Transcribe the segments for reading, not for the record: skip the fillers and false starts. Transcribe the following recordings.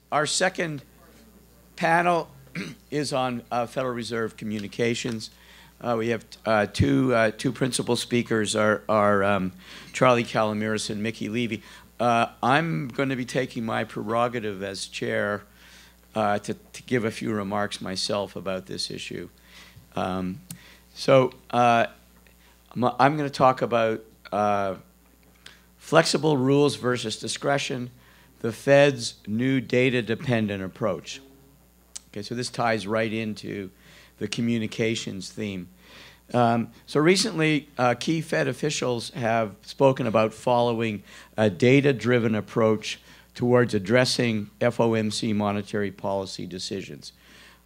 Our second panel is on Federal Reserve communications. We have two principal speakers, are Charlie Calamiris and Mickey Levy. I'm going to be taking my prerogative as chair to give a few remarks myself about this issue. I'm going to talk about flexible rules versus discretion, the Fed's new data-dependent approach. Okay, so this ties right into the communications theme. So recently, key Fed officials have spoken about following a data-driven approach towards addressing FOMC monetary policy decisions.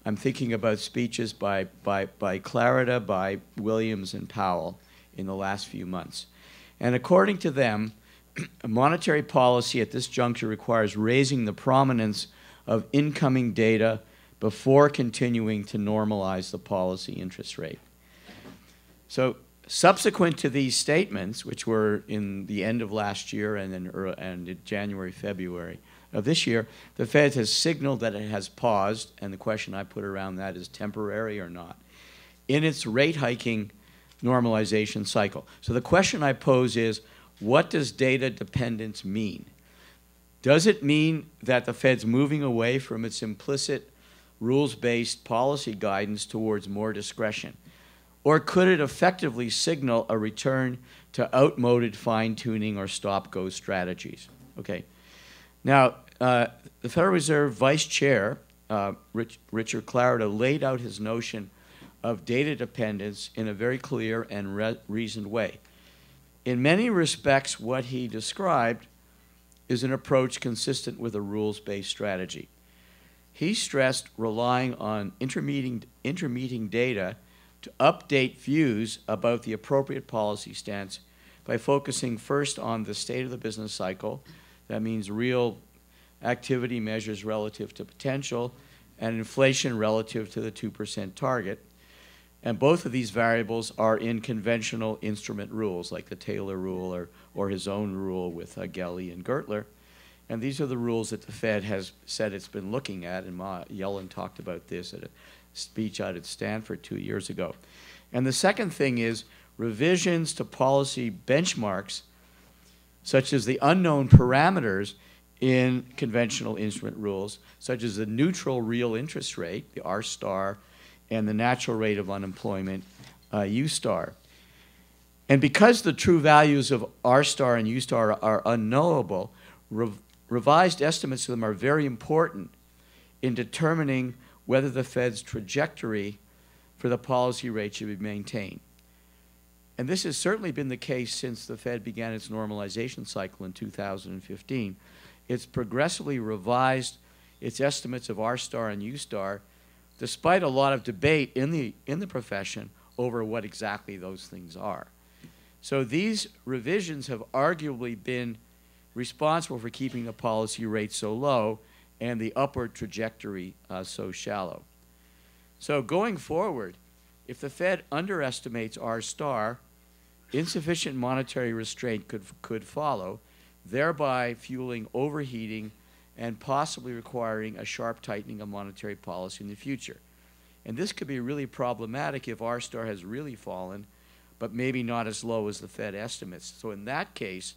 I'm thinking about speeches by Clarida, by Williams, and Powell in the last few months. And according to them, monetary policy at this juncture requires raising the prominence of incoming data before continuing to normalize the policy interest rate. So subsequent to these statements, which were in the end of last year and in January, February of this year, the Fed has signaled that it has paused, and the question I put around that is temporary or not, in its rate hiking normalization cycle. So the question I pose is, what does data dependence mean? Does it mean that the Fed's moving away from its implicit rules-based policy guidance towards more discretion? Or could it effectively signal a return to outmoded fine-tuning or stop-go strategies? Okay. Now, the Federal Reserve Vice Chair, Richard Clarida, laid out his notion of data dependence in a very clear and reasoned way. In many respects, what he described is an approach consistent with a rules-based strategy. He stressed relying on intermeeting data to update views about the appropriate policy stance by focusing first on the state of the business cycle. That means real activity measures relative to potential and inflation relative to the 2% target. And both of these variables are in conventional instrument rules, like the Taylor rule or his own rule with Gelly and Gertler. And these are the rules that the Fed has said it's been looking at, and Yellen talked about this at a speech out at Stanford 2 years ago. And the second thing is revisions to policy benchmarks, such as the unknown parameters in conventional instrument rules, such as the neutral real interest rate, the R star, and the natural rate of unemployment, U star. And because the true values of R star and U star are unknowable, revised estimates of them are very important in determining whether the Fed's trajectory for the policy rate should be maintained. And this has certainly been the case since the Fed began its normalization cycle in 2015. It's progressively revised its estimates of R star and U star, despite a lot of debate in the profession over what exactly those things are. So these revisions have arguably been responsible for keeping the policy rate so low and the upward trajectory so shallow. So going forward, if the Fed underestimates R star, insufficient monetary restraint could follow, thereby fueling overheating and possibly requiring a sharp tightening of monetary policy in the future. And this could be really problematic if R star has really fallen, but maybe not as low as the Fed estimates. So in that case,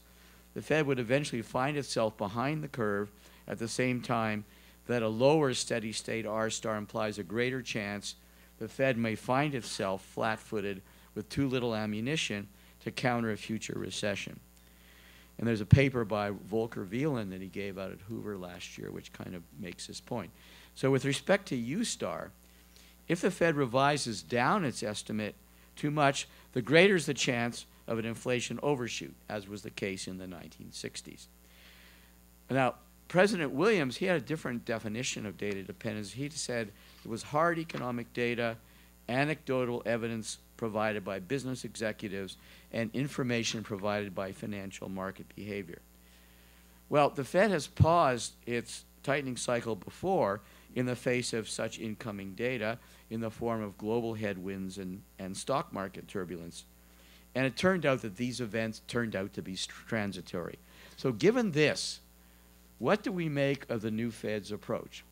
the Fed would eventually find itself behind the curve at the same time that a lower steady state R star implies a greater chance the Fed may find itself flat-footed with too little ammunition to counter a future recession. And there's a paper by Volker Wieland that he gave out at Hoover last year, which kind of makes this point. So with respect to U star, if the Fed revises down its estimate too much, the greater is the chance of an inflation overshoot, as was the case in the 1960s. Now, President Williams, he had a different definition of data dependence. He said it was hard economic data, anecdotal evidence provided by business executives, and information provided by financial market behavior. Well, the Fed has paused its tightening cycle before in the face of such incoming data in the form of global headwinds and stock market turbulence. And it turned out that these events turned out to be transitory. So given this, What do we make of the new Fed's approach?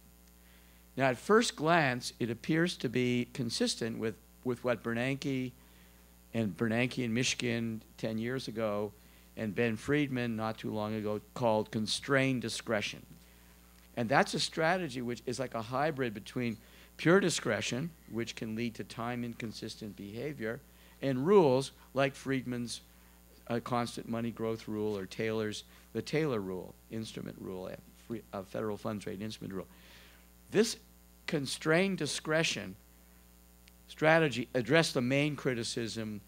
Now, at first glance, it appears to be consistent with what Bernanke in Michigan 10 years ago and Ben Friedman not too long ago called constrained discretion. And that's a strategy which is like a hybrid between pure discretion, which can lead to time-inconsistent behavior, and rules like Friedman's constant money growth rule or the Taylor rule, instrument rule, federal funds rate instrument rule. This constrained discretion strategy addressed the main criticism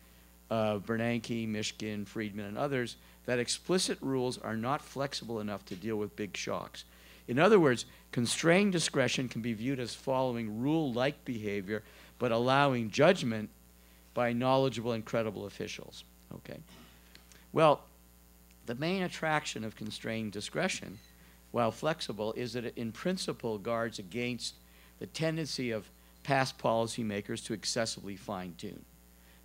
of Bernanke, Michigan, Friedman, and others, that explicit rules are not flexible enough to deal with big shocks. In other words, constrained discretion can be viewed as following rule-like behavior, but allowing judgment by knowledgeable and credible officials. Okay. Well, the main attraction of constrained discretion, while flexible, is that it in principle guards against the tendency of past policymakers to excessively fine-tune.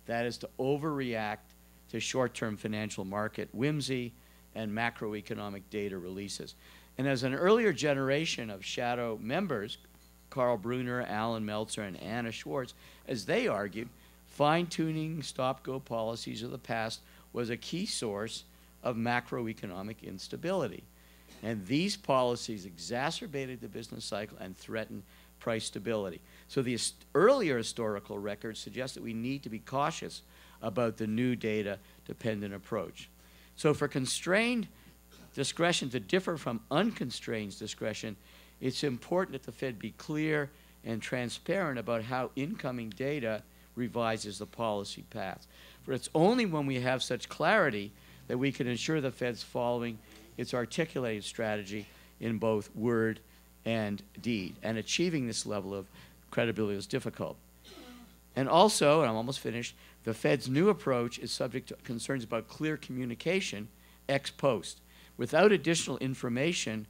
That is, to overreact to short-term financial market whimsy and macroeconomic data releases. And as an earlier generation of shadow members, Carl Brunner, Alan Meltzer, and Anna Schwartz, as they argued, fine-tuning stop-go policies of the past was a key source of macroeconomic instability. And these policies exacerbated the business cycle and threatened price stability. So the earlier historical records suggest that we need to be cautious about the new data-dependent approach. So for constrained discretion to differ from unconstrained discretion, it's important that the Fed be clear and transparent about how incoming data revises the policy path. For it's only when we have such clarity that we can ensure the Fed's following its articulated strategy in both word and deed. And achieving this level of credibility is difficult. And also, and I'm almost finished, the Fed's new approach is subject to concerns about clear communication ex post. Without additional information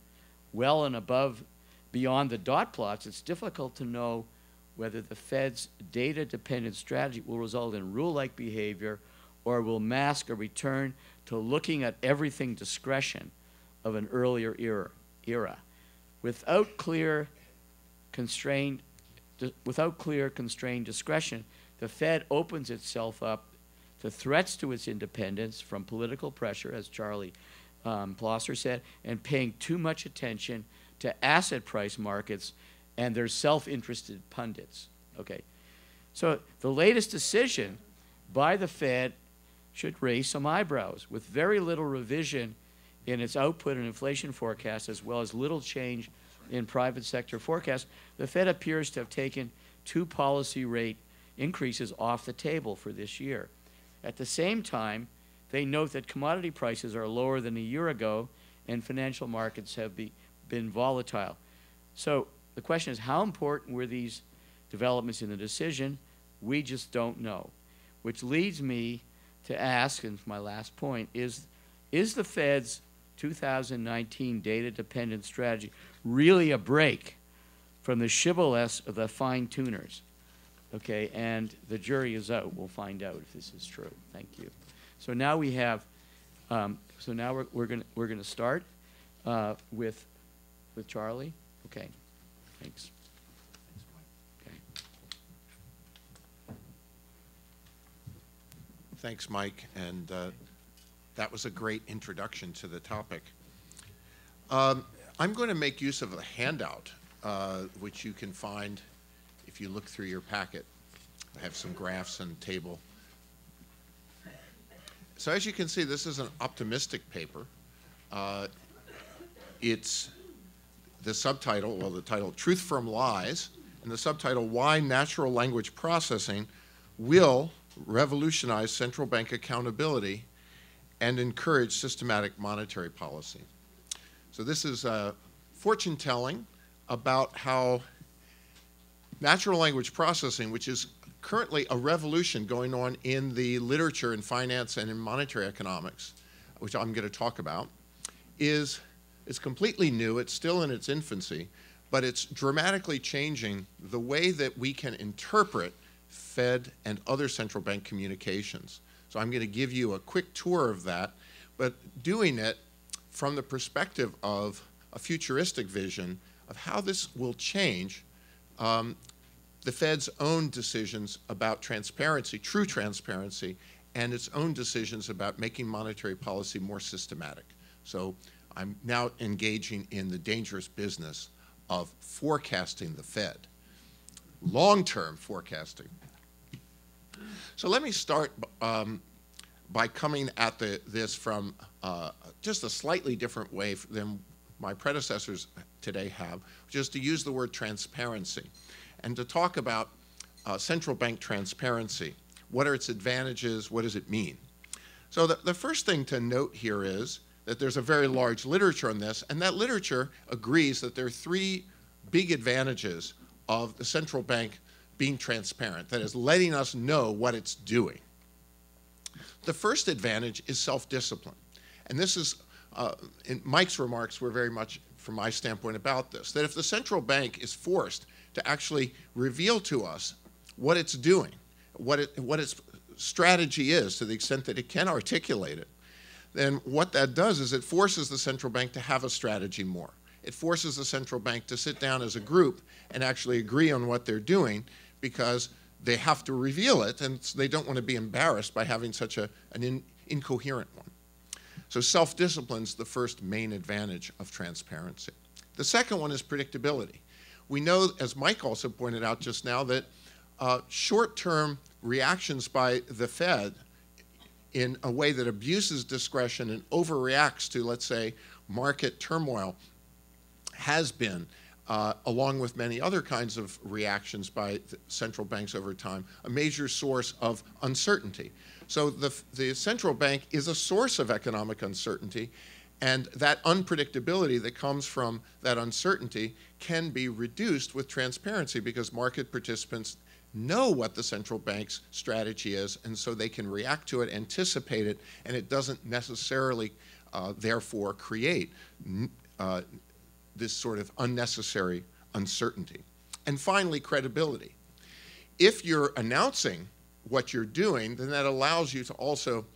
well and beyond the dot plots, it's difficult to know whether the Fed's data-dependent strategy will result in rule-like behavior or will mask a return to looking at everything discretion of an earlier era. Without clear constrained discretion, the Fed opens itself up to threats to its independence from political pressure, as Charlie Plosser said, and paying too much attention to asset price markets and their self-interested pundits. Okay, so the latest decision by the Fed should raise some eyebrows. With very little revision in its output and inflation forecast, as well as little change in private sector forecasts, the Fed appears to have taken 2 policy rate increases off the table for this year. At the same time, they note that commodity prices are lower than a year ago and financial markets have been volatile. So the question is, how important were these developments in the decision? We just don't know. Which leads me to ask, and my last point, is the Fed's 2019 data-dependent strategy really a break from the shibboleths of the fine-tuners? Okay, and the jury is out. We'll find out if this is true. Thank you. So now we have, so now we're gonna start with Charlie. Okay, thanks. Okay. Thanks, Mike, and that was a great introduction to the topic. I'm going to make use of a handout, which you can find if you look through your packet. I have some graphs and table. So as you can see, this is an optimistic paper. It's the subtitle, well, the title, Truth from Lies, and the subtitle, Why Natural Language Processing Will Revolutionize Central Bank Accountability and Encourage Systematic Monetary Policy. So this is fortune telling about how natural language processing, which is currently a revolution going on in the literature in finance and in monetary economics, which I'm going to talk about, is completely new. It's still in its infancy, but it's dramatically changing the way that we can interpret Fed and other central bank communications. So I'm going to give you a quick tour of that, but doing it from the perspective of a futuristic vision of how this will change the Fed's own decisions about transparency, true transparency, and its own decisions about making monetary policy more systematic. So I'm now engaging in the dangerous business of forecasting the Fed, long-term forecasting. So let me start by coming at this from just a slightly different way than my predecessors today have, which is to use the word transparency and to talk about central bank transparency. What are its advantages? What does it mean? So the first thing to note here is that there's a very large literature on this, and that literature agrees that there are three big advantages of the central bank being transparent, that is, letting us know what it's doing. The first advantage is self-discipline. And this is, in Mike's remarks were very much, from my standpoint, about this, that if the central bank is forced to actually reveal to us what it's doing, what its strategy is to the extent that it can articulate it, then what that does is it forces the central bank to have a strategy more. It forces the central bank to sit down as a group and actually agree on what they're doing, because they have to reveal it, and they don't want to be embarrassed by having such an incoherent one. So self-discipline's the first main advantage of transparency. The second one is predictability. We know, as Mike also pointed out just now, that short-term reactions by the Fed in a way that abuses discretion and overreacts to, let's say, market turmoil has been, along with many other kinds of reactions by central banks over time, a major source of uncertainty. So the central bank is a source of economic uncertainty, and that unpredictability that comes from that uncertainty can be reduced with transparency, because market participants know what the central bank's strategy is, and so they can react to it, anticipate it, and it doesn't necessarily, therefore, create this sort of unnecessary uncertainty. And finally, credibility. If you're announcing what you're doing, then that allows you to also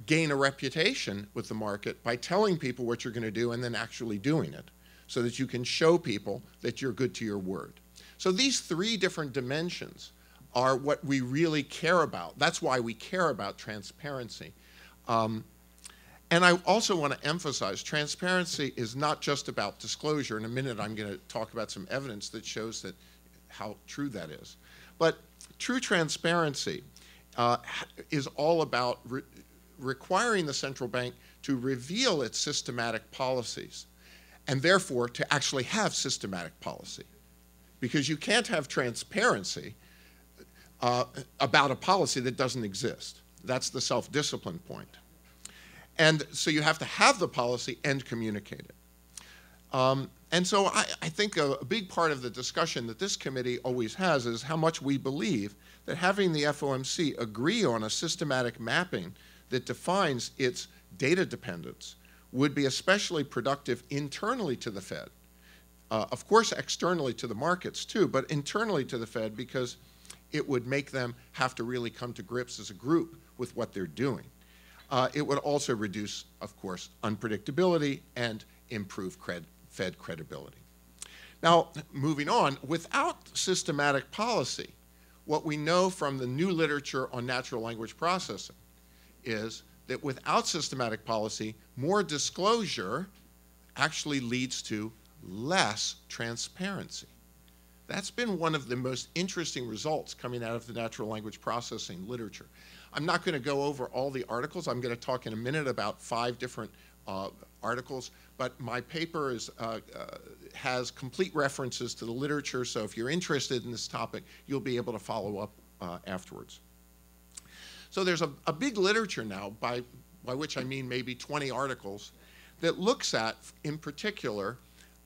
gain a reputation with the market by telling people what you're going to do and then actually doing it, so that you can show people that you're good to your word. So these three different dimensions are what we really care about. That's why we care about transparency. And I also want to emphasize, transparency is not just about disclosure. In a minute, I'm going to talk about some evidence that shows that how true that is. But true transparency is all about requiring the central bank to reveal its systematic policies, and therefore to actually have systematic policy. Because you can't have transparency about a policy that doesn't exist. That's the self-discipline point. And so you have to have the policy and communicate it. And so I think a big part of the discussion that this committee always has is how much we believe that having the FOMC agree on a systematic mapping that defines its data dependence would be especially productive internally to the Fed. Of course, externally to the markets too, but internally to the Fed, because it would make them have to really come to grips as a group with what they're doing. It would also reduce, of course, unpredictability and improve Fed credibility. Now, moving on, without systematic policy, what we know from the new literature on natural language processing is that without systematic policy, more disclosure actually leads to less transparency. That's been one of the most interesting results coming out of the natural language processing literature. I'm not going to go over all the articles. I'm going to talk in a minute about 5 different articles, but my paper has complete references to the literature, so if you're interested in this topic, you'll be able to follow up afterwards. So there's a big literature now, by which I mean maybe 20 articles, that looks at, in particular,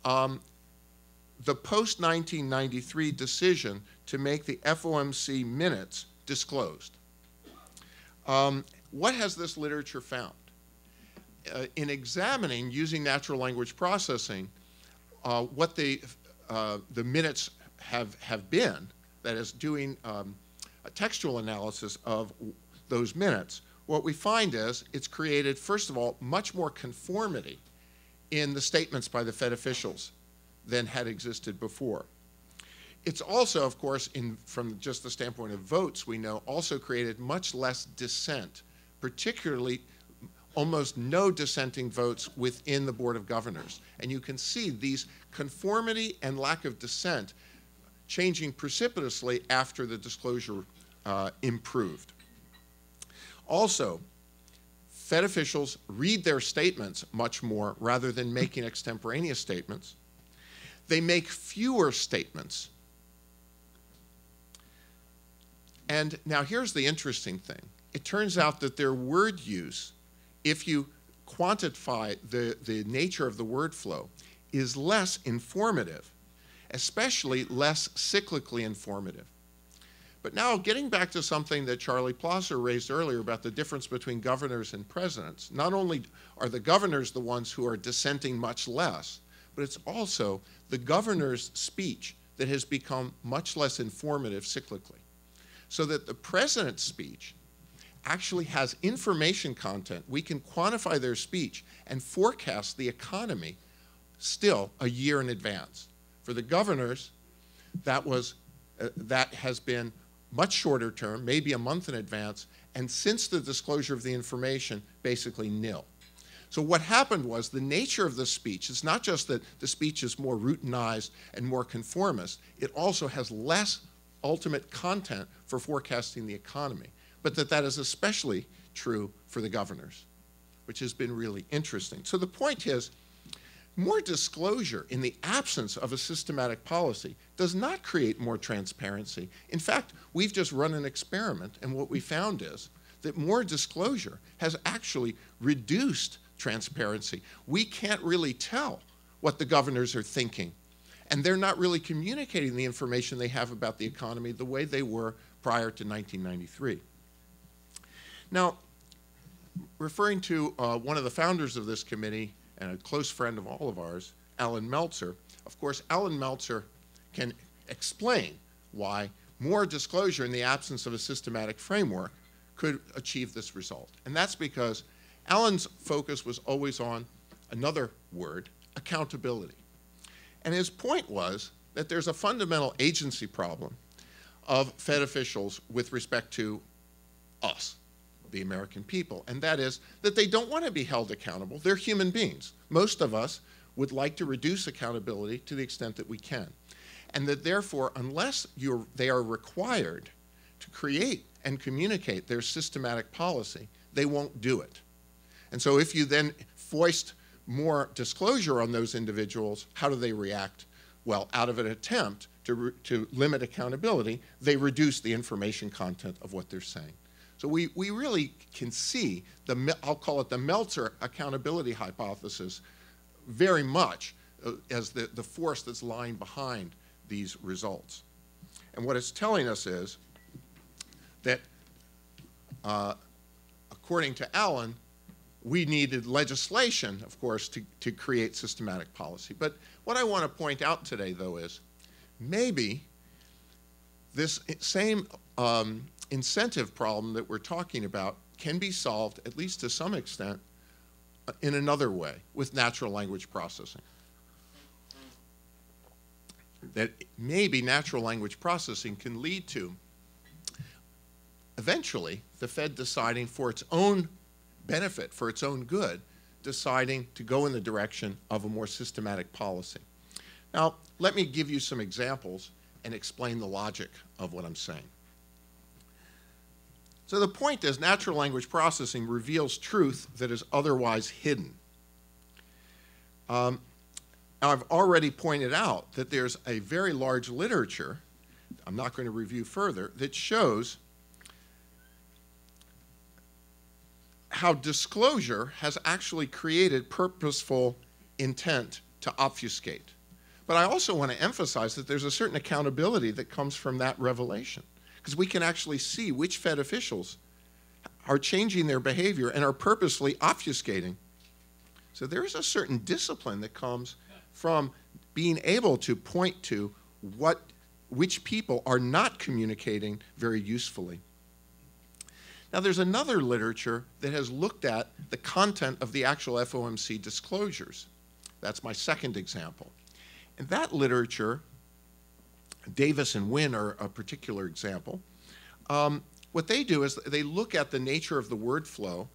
the post-1993 decision to make the FOMC minutes disclosed. What has this literature found? In examining, using natural language processing, what the minutes have been, that is doing a textual analysis of those minutes, what we find is it's created, first of all, much more conformity in the statements by the Fed officials than had existed before. It's also, of course, from just the standpoint of votes, we know, also created much less dissent, particularly almost no dissenting votes within the Board of Governors. And you can see these conformity and lack of dissent changing precipitously after the disclosure improved. Also, Fed officials read their statements much more rather than making extemporaneous statements. They make fewer statements. And now here's the interesting thing. It turns out that their word use, if you quantify the nature of the word flow, is less informative, especially less cyclically informative. But now getting back to something that Charlie Plosser raised earlier about the difference between governors and presidents, not only are the governors the ones who are dissenting much less, but it's also the governor's speech that has become much less informative cyclically. So that the president's speech actually has information content. We can quantify their speech and forecast the economy still a year in advance. For the governors, that has been much shorter term, maybe a month in advance, and since the disclosure of the information, basically nil. So what happened was the nature of the speech, it's not just that the speech is more routinized and more conformist, it also has less ultimate content for forecasting the economy, but that is especially true for the governors, which has been really interesting. So the point is, more disclosure in the absence of a systematic policy does not create more transparency. In fact, we've just run an experiment, and what we found is that more disclosure has actually reduced transparency. We can't really tell what the governors are thinking, and they're not really communicating the information they have about the economy the way they were prior to 1993. Now, referring to one of the founders of this committee and a close friend of all of ours, Alan Meltzer, of course, Alan Meltzer can explain why more disclosure in the absence of a systematic framework could achieve this result. And that's because Alan's focus was always on another word, accountability. And his point was that there's a fundamental agency problem of Fed officials with respect to us, the American people, and that is that they don't want to be held accountable. They're human beings. Most of us would like to reduce accountability to the extent that we can. And that therefore, unless they are required to create and communicate their systematic policy, they won't do it. And so if you then foist more disclosure on those individuals, how do they react? Well, out of an attempt to limit accountability, they reduce the information content of what they're saying. So we really can see, I'll call it the Meltzer accountability hypothesis, very much as the force that's lying behind these results. And what it's telling us is that, according to Alan, we needed legislation, of course, to create systematic policy. But what I want to point out today, though, is maybe this same incentive problem that we're talking about can be solved, at least to some extent, in another way, with natural language processing. That maybe natural language processing can lead to, eventually, the Fed deciding for its own benefit, for its own good, deciding to go in the direction of a more systematic policy. Now, let me give you some examples and explain the logic of what I'm saying. So the point is, natural language processing reveals truth that is otherwise hidden. Now, I've already pointed out that there's a very large literature, I'm not going to review further, that shows how disclosure has actually created purposeful intent to obfuscate. But I also want to emphasize that there's a certain accountability that comes from that revelation, because we can actually see which Fed officials are changing their behavior and are purposely obfuscating. So there is a certain discipline that comes from being able to point to which people are not communicating very usefully. Now, there's another literature that has looked at the content of the actual FOMC disclosures. That's my second example. In that literature, Davis and Wynne are a particular example. What they do is they look at the nature of the word flow,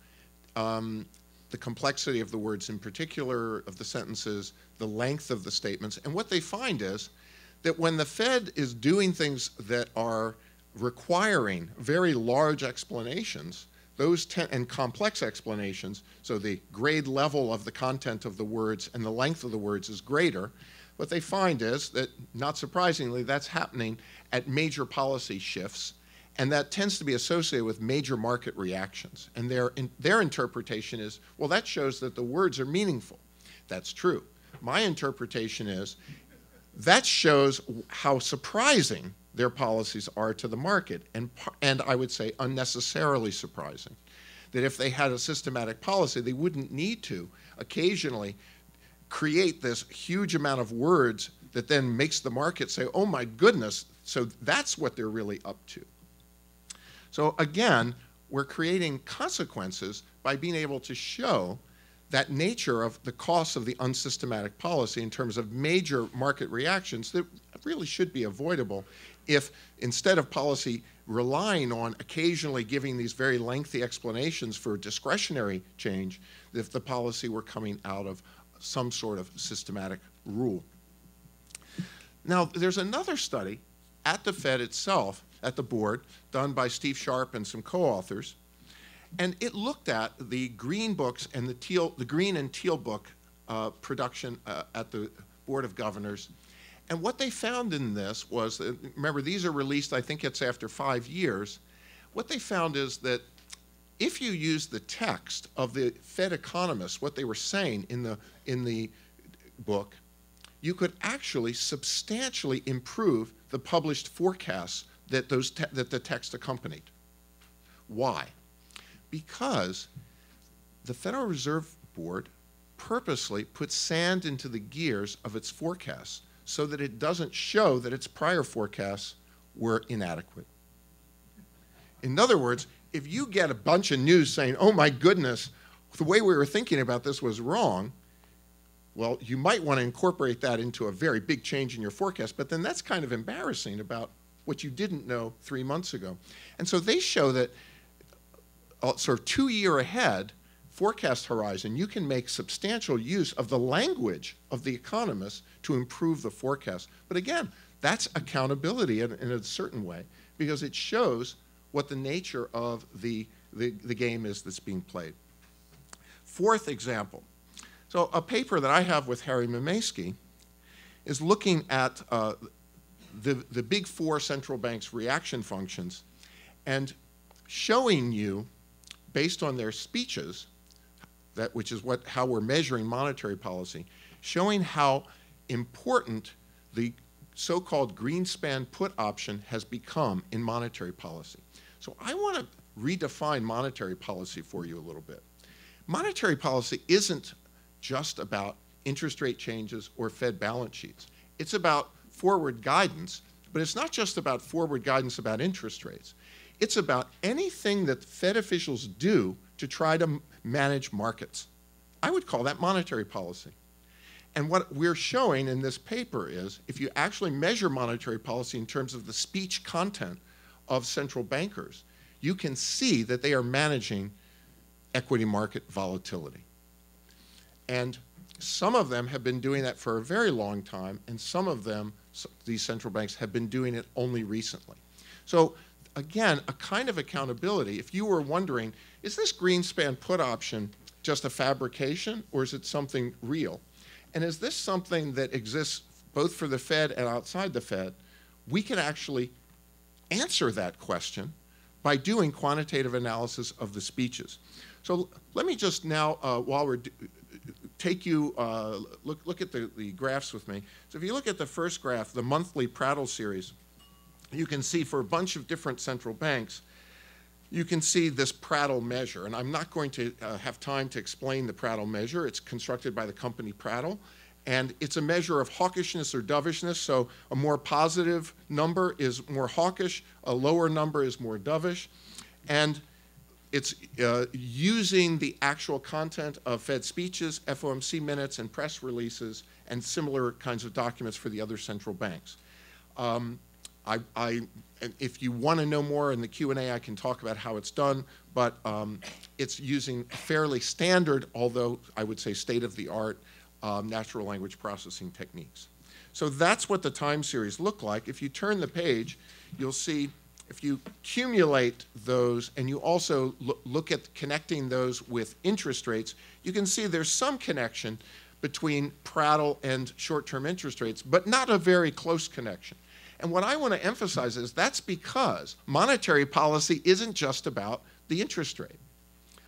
the complexity of the words in particular, of the sentences, the length of the statements, and what they find is that when the Fed is doing things that are requiring very large explanations, and complex explanations, so the grade level of the content of the words and the length of the words is greater, what they find is that, not surprisingly, that's happening at major policy shifts, and that tends to be associated with major market reactions. And their interpretation is, well, that shows that the words are meaningful. That's true. My interpretation is, that shows how surprising their policies are to the market, and I would say unnecessarily surprising. That if they had a systematic policy, they wouldn't need to occasionally create this huge amount of words that then makes the market say, oh my goodness, so that's what they're really up to. So again, we're creating consequences by being able to show that nature of the costs of the unsystematic policy in terms of major market reactions that really should be avoidable if, instead of policy relying on occasionally giving these very lengthy explanations for discretionary change, if the policy were coming out of some sort of systematic rule. Now, there's another study at the Fed itself, at the board, done by Steve Sharp and some co-authors, and it looked at the green books and the green and teal book production at the Board of Governors. And what they found in this was, remember, these are released, I think it's after 5 years. What they found is that if you use the text of the Fed economists, what they were saying in the book, you could actually substantially improve the published forecasts that the text accompanied. Why? Because the Federal Reserve Board purposely put sand into the gears of its forecasts so that it doesn't show that its prior forecasts were inadequate. In other words, if you get a bunch of news saying, oh my goodness, the way we were thinking about this was wrong, well, you might want to incorporate that into a very big change in your forecast, but then that's kind of embarrassing about what you didn't know 3 months ago. And so they show that sort of 2 year ahead forecast horizon, you can make substantial use of the language of the economists to improve the forecast. But again, that's accountability in a certain way, because it shows what the nature of the game is that's being played. Fourth example. So a paper that I have with Harry Mamaysky is looking at the big four central banks' reaction functions and showing you, based on their speeches, which is how we're measuring monetary policy, showing how important the so-called Greenspan put option has become in monetary policy. So I want to redefine monetary policy for you a little bit. Monetary policy isn't just about interest rate changes or Fed balance sheets. It's about forward guidance, but it's not just about forward guidance about interest rates. It's about anything that Fed officials do to try to manage markets. I would call that monetary policy. And what we're showing in this paper is, if you actually measure monetary policy in terms of the speech content of central bankers, you can see that they are managing equity market volatility. And some of them have been doing that for a very long time, and some of them, these central banks, have been doing it only recently. So again, a kind of accountability. If you were wondering, is this Greenspan put option just a fabrication, or is it something real? And is this something that exists both for the Fed and outside the Fed? We can actually answer that question by doing quantitative analysis of the speeches. So let me just now, while we're take you, look at the graphs with me. So if you look at the first graph, the monthly Prattle series, you can see for a bunch of different central banks, you can see this Prattle measure. And I'm not going to have time to explain the Prattle measure. It's constructed by the company Prattle. And it's a measure of hawkishness or dovishness. So a more positive number is more hawkish, a lower number is more dovish. And it's using the actual content of Fed speeches, FOMC minutes, and press releases, and similar kinds of documents for the other central banks. If you want to know more in the Q&A, I can talk about how it's done, but it's using fairly standard, although I would say state-of-the-art, natural language processing techniques. So that's what the time series look like. If you turn the page, you'll see, if you accumulate those and you also look at connecting those with interest rates, you can see there's some connection between Prattle and short-term interest rates, but not a very close connection. And what I want to emphasize is that's because monetary policy isn't just about the interest rate.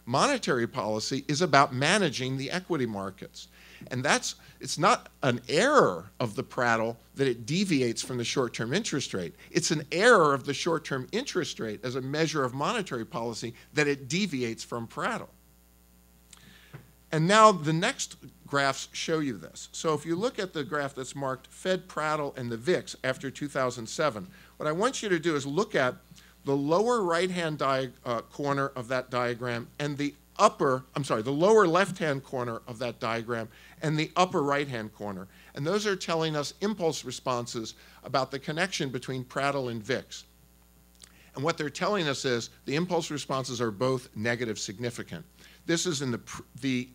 Monetary policy is about managing the equity markets. And it's not an error of the Prattle that it deviates from the short-term interest rate. It's an error of the short-term interest rate as a measure of monetary policy that it deviates from Prattle. And now the next graphs show you this. So if you look at the graph that's marked Fed, Prattle, and the VIX after 2007, what I want you to do is look at the lower right-hand corner of that diagram and the lower left-hand corner of that diagram and the upper right-hand corner. And those are telling us impulse responses about the connection between Prattle and VIX. And what they're telling us is the impulse responses are both negative significant. This is in the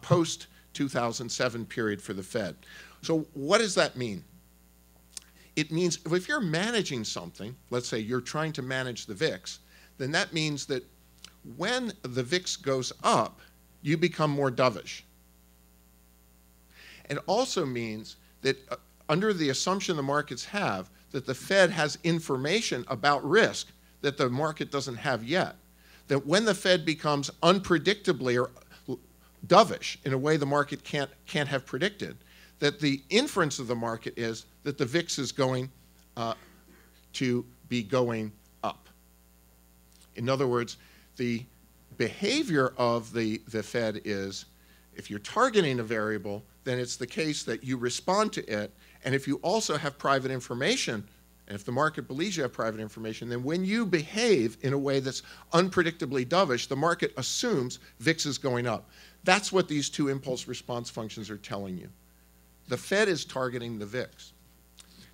post-2007 period for the Fed. So what does that mean? It means if you're managing something, let's say you're trying to manage the VIX, then that means that when the VIX goes up, you become more dovish. It also means that under the assumption the markets have that the Fed has information about risk that the market doesn't have yet, that when the Fed becomes unpredictably or dovish in a way the market can't have predicted, that the inference of the market is that the VIX is going to be going up. In other words, the behavior of the Fed is, if you're targeting a variable, then it's the case that you respond to it, and if you also have private information, and if the market believes you have private information, then when you behave in a way that's unpredictably dovish, the market assumes VIX is going up. That's what these two impulse response functions are telling you. The Fed is targeting the VIX.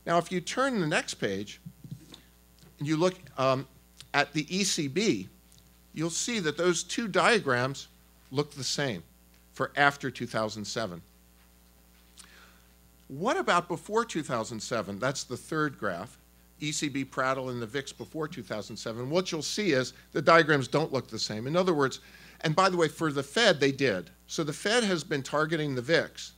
Now, if you turn to the next page and you look at the ECB, you'll see that those two diagrams look the same for after 2007. What about before 2007? That's the third graph, ECB, Prattle, and the VIX before 2007. What you'll see is the diagrams don't look the same. In other words, and by the way, for the Fed, they did. So the Fed has been targeting the VIX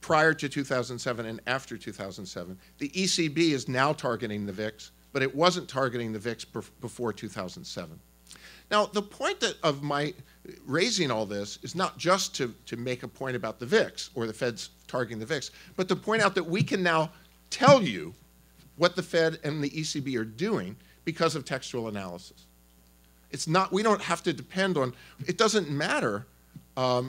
prior to 2007 and after 2007. The ECB is now targeting the VIX, but it wasn't targeting the VIX before 2007. Now, the point of my raising all this is not just to make a point about the VIX or the Fed's targeting the VIX, but to point out that we can now tell you what the Fed and the ECB are doing because of textual analysis. It's not, we don't have to depend on, it doesn't matter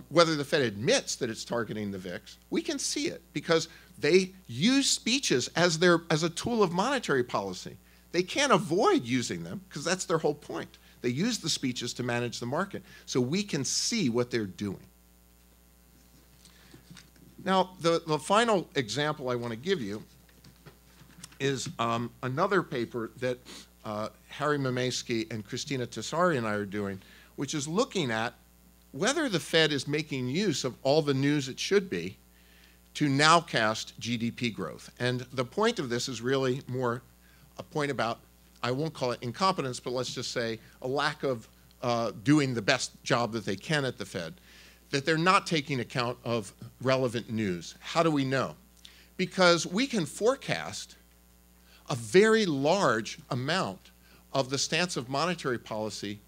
whether the Fed admits that it's targeting the VIX. We can see it because they use speeches as a tool of monetary policy. They can't avoid using them because that's their whole point. They use the speeches to manage the market, so we can see what they're doing. Now, the final example I want to give you is another paper that Harry Mamaysky and Christina Tessari and I are doing, which is looking at whether the Fed is making use of all the news it should be to nowcast GDP growth. And the point of this is really more a point about, I won't call it incompetence, but let's just say a lack of doing the best job that they can at the Fed, that they're not taking account of relevant news. How do we know? Because we can forecast a very large amount of the stance of monetary policy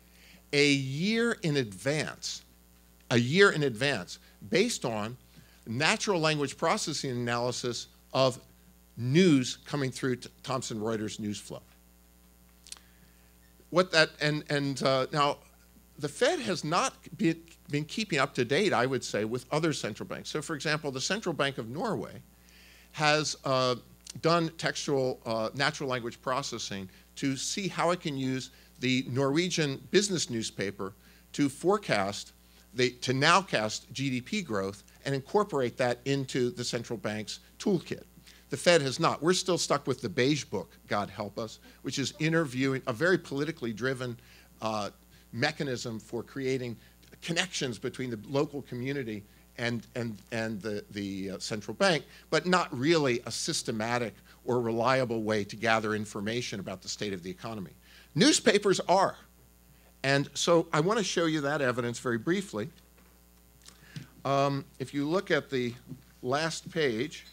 a year in advance, based on natural language processing analysis of news coming through Thomson Reuters news flow. Now, the Fed has not been keeping up to date, I would say, with other central banks. So, for example, the Central Bank of Norway has done textual natural language processing to see how it can use the Norwegian business newspaper to forecast, to nowcast GDP growth and incorporate that into the central bank's toolkit. The Fed has not. We're still stuck with the beige book, God help us, which is interviewing a very politically driven mechanism for creating connections between the local community and the central bank, but not really a systematic or reliable way to gather information about the state of the economy. Newspapers are. And so I want to show you that evidence very briefly. If you look at the last page,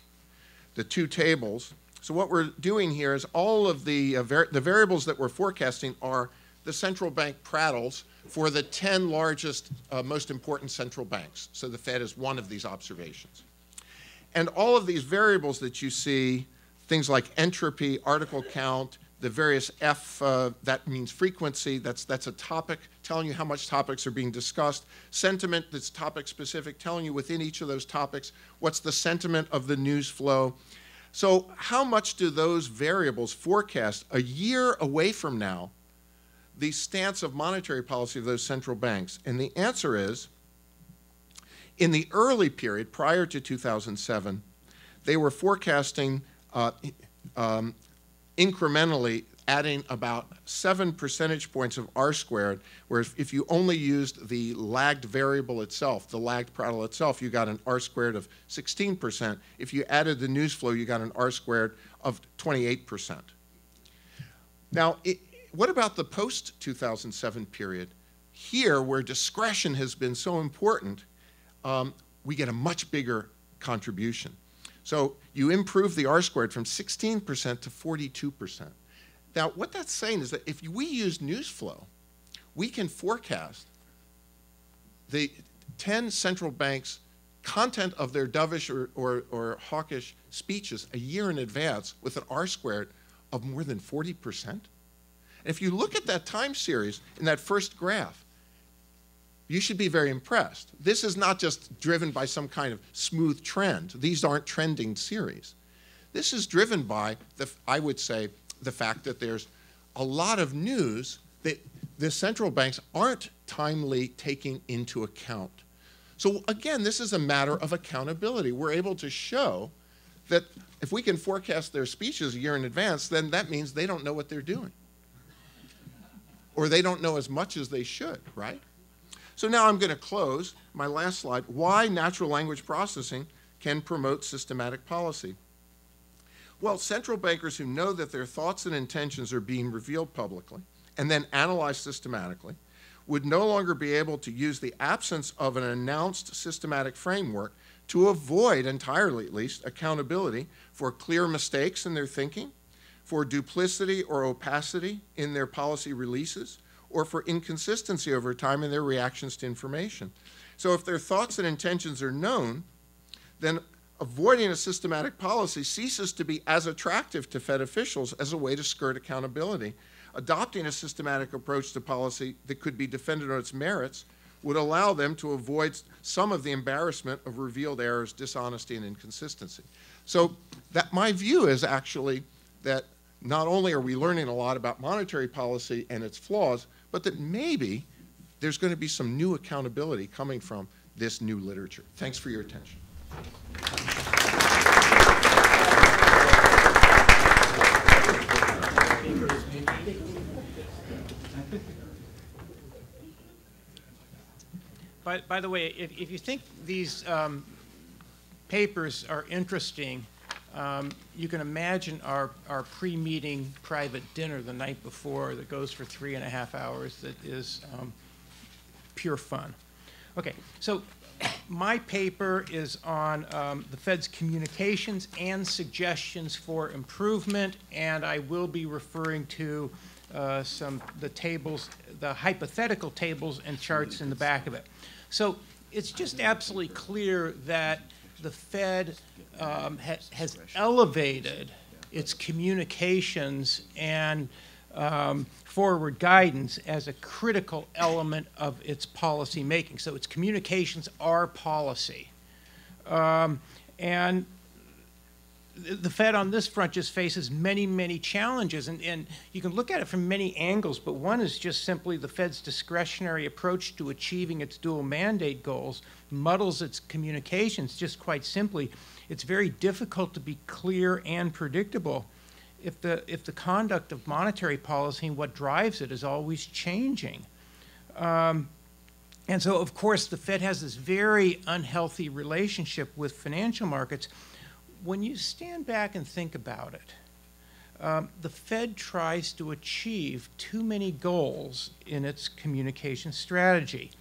the two tables, so what we're doing here is all of the variables that we're forecasting are the central bank prattles for the 10 largest, most important central banks. So the Fed is one of these observations. And all of these variables that you see, things like entropy, article count, the various that means frequency, that's a topic telling you how much topics are being discussed. Sentiment, that's topic specific, telling you within each of those topics what's the sentiment of the news flow. So how much do those variables forecast a year away from now the stance of monetary policy of those central banks? And the answer is, in the early period prior to 2007, they were forecasting incrementally adding about 7 percentage points of R squared, whereas if you only used the lagged variable itself, the lagged prattle itself, you got an R squared of 16%. If you added the news flow, you got an R squared of 28%. Now, what about the post-2007 period? Here, where discretion has been so important, we get a much bigger contribution. So you improve the R squared from 16% to 42%. Now, what that's saying is that if we use news flow, we can forecast the 10 central banks' content of their dovish or hawkish speeches a year in advance with an R squared of more than 40%. And if you look at that time series in that first graph, you should be very impressed. This is not just driven by some kind of smooth trend. These aren't trending series. This is driven by, I would say, the fact that there's a lot of news that the central banks aren't timely taking into account. So again, this is a matter of accountability. We're able to show that if we can forecast their speeches a year in advance, then that means they don't know what they're doing. Or they don't know as much as they should, right? So now I'm going to close my last slide. Why natural language processing can promote systematic policy. Well, central bankers who know that their thoughts and intentions are being revealed publicly and then analyzed systematically would no longer be able to use the absence of an announced systematic framework to avoid, entirely at least, accountability for clear mistakes in their thinking, for duplicity or opacity in their policy releases, or for inconsistency over time in their reactions to information. So if their thoughts and intentions are known, then avoiding a systematic policy ceases to be as attractive to Fed officials as a way to skirt accountability. Adopting a systematic approach to policy that could be defended on its merits would allow them to avoid some of the embarrassment of revealed errors, dishonesty, and inconsistency. So that my view is actually that not only are we learning a lot about monetary policy and its flaws, but that maybe there's going to be some new accountability coming from this new literature. Thanks for your attention. By the way, if you think these papers are interesting, you can imagine our pre-meeting private dinner the night before that goes for 3.5 hours that is pure fun. Okay, so my paper is on the Fed's communications and suggestions for improvement, and I will be referring to the tables, the hypothetical tables and charts in the back of it. So it's just absolutely clear that the Fed has elevated its communications and forward guidance as a critical element of its policy making. So its communications are policy. And the Fed on this front just faces many, many challenges, and you can look at it from many angles, but one is just simply the Fed's discretionary approach to achieving its dual mandate goals muddles its communications. Just quite simply, it's very difficult to be clear and predictable if the conduct of monetary policy and what drives it is always changing. And so, of course, the Fed has this very unhealthy relationship with financial markets. When you stand back and think about it, the Fed tries to achieve too many goals in its communication strategy,